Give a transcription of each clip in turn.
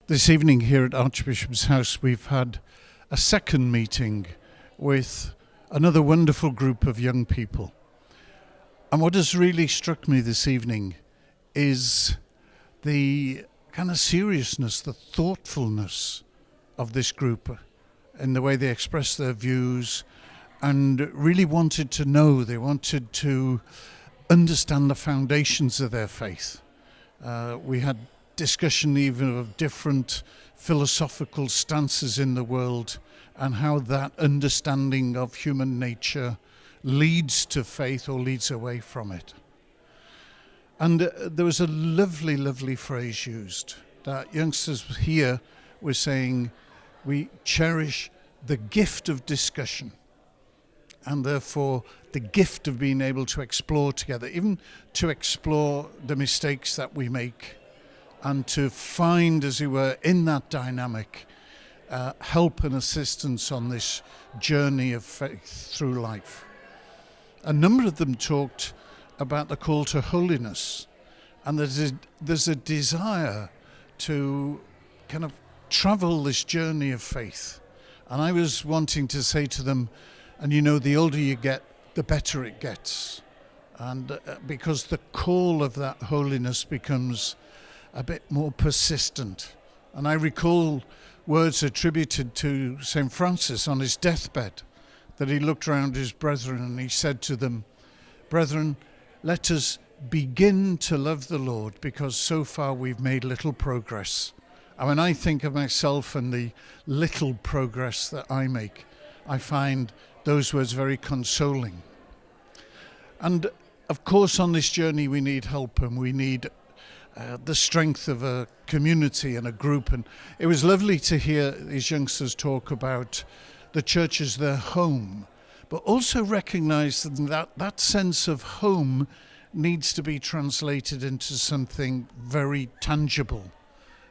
This evening here at Archbishop's House we've had a second meeting with another wonderful group of young people. And what has really struck me this evening is the kind of seriousness, the thoughtfulness of this group in the way they express their views and really wanted to know, they wanted to understand the foundations of their faith. We had discussion even of different philosophical stances in the world and how that understanding of human nature leads to faith or leads away from it. And there was a lovely, lovely phrase used that youngsters here were saying, we cherish the gift of discussion and therefore the gift of being able to explore together, even to explore the mistakes that we make and to find, as it were, in that dynamic, help and assistance on this journey of faith through life. A number of them talked about the call to holiness, and there's a desire to kind of travel this journey of faith. And I was wanting to say to them, and you know, the older you get, the better it gets. And because the call of that holiness becomes a bit more persistent. And I recall words attributed to St. Francis on his deathbed, that he looked around his brethren and he said to them, "Brethren, let us begin to love the Lord, because so far we've made little progress." And when I think of myself and the little progress that I make, I find those words very consoling. And of course, on this journey we need help, and we need the strength of a community and a group. And it was lovely to hear these youngsters talk about the church as their home, but also recognize that sense of home needs to be translated into something very tangible.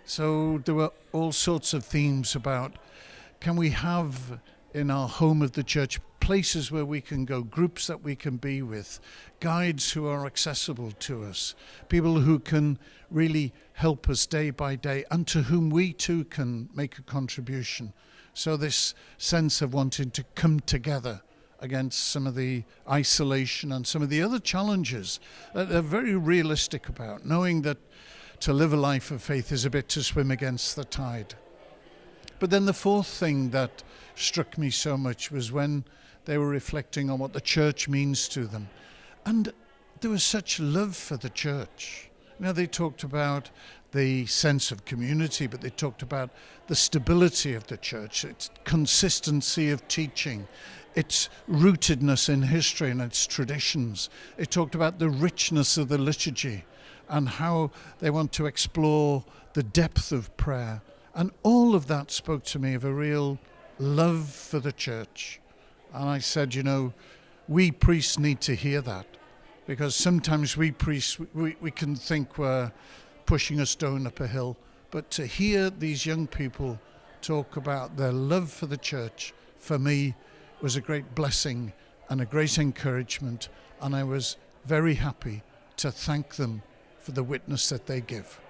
So there were all sorts of themes about, can we have in our home of the church places where we can go, groups that we can be with, guides who are accessible to us, people who can really help us day by day and to whom we too can make a contribution. So this sense of wanting to come together against some of the isolation and some of the other challenges that they're very realistic about, knowing that to live a life of faith is a bit to swim against the tide. But then the fourth thing that struck me so much was when they were reflecting on what the church means to them. And there was such love for the church. You know, they talked about the sense of community, but they talked about the stability of the church, its consistency of teaching, its rootedness in history and its traditions. They talked about the richness of the liturgy and how they want to explore the depth of prayer. And all of that spoke to me of a real love for the church. And I said, you know, we priests need to hear that, because sometimes we priests, we can think we're pushing a stone up a hill. But to hear these young people talk about their love for the church, for me, was a great blessing and a great encouragement. And I was very happy to thank them for the witness that they give.